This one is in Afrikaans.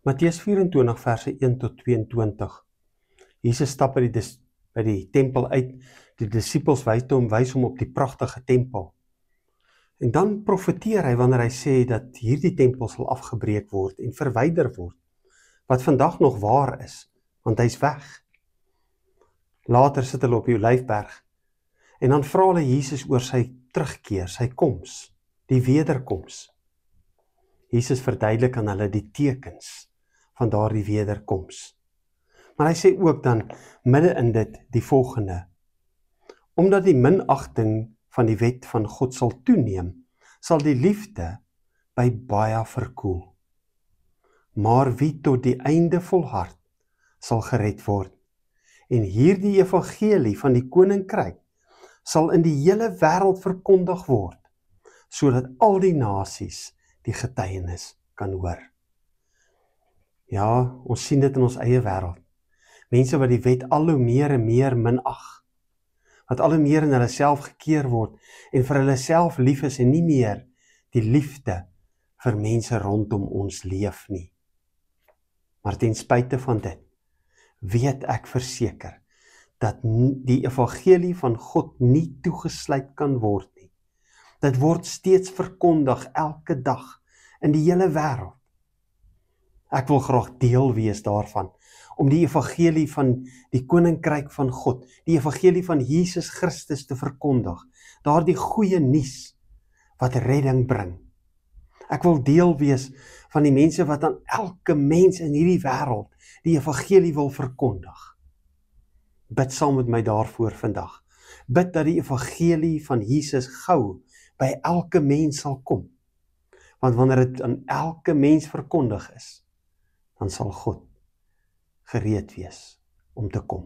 Matteus 24 verse 1 tot 22. Jesus stap by die tempel uit, die disippels wys hom op die pragtige tempel. En dan profeteer hy wanneer hy sê dat hierdie tempel sal afgebreek word en verwyder word, wat vandag nog waar is, want hy's weg. Later sit hulle op die Olyfberg, en dan vra hulle Jesus oor sy terugkeer, sy koms, die wederkoms. Jesus verduidelik aan hulle die tekens van daardie wederkoms. Maar hy sê ook dan, midde in dit, die volgende: omdat die minagting van die wet van God sal toeneem, sal die liefde by baie verkoel. Maar wie tot die einde volhard, sal gered word. En hierdie evangelie van die koninkryk sal in die hele wêreld verkondig word, sodat al die nasies die getuienis kan hoor. Ja, ons sien dit in ons eie wêreld. Mense wat die wet al hoe meer en meer minag, wat al hoe meer in hulle self gekeer word en vir hulle self lief is en nie meer die liefde vir mense rondom ons leef nie. Maar ten spyte van dit, weet ek verseker dat die evangelie van God nie toegesluit kan word nie. Dit word steeds verkondig elke dag in die hele wêreld. Ek wil graag deel wees daarvan, om die evangelie van die koninkryk van God, die evangelie van Jesus Christus te verkondig, daardie goeie nuus wat redding bring. Ek wil deel wees van die mense wat aan elke mens in hierdie wêreld die evangelie wil verkondig. Bid saam met my daarvoor vandag. Bid dat die evangelie van Jesus gou by elke mens sal kom. Want wanneer dit aan elke mens verkondig is, dan sal God gereed wees om te kom.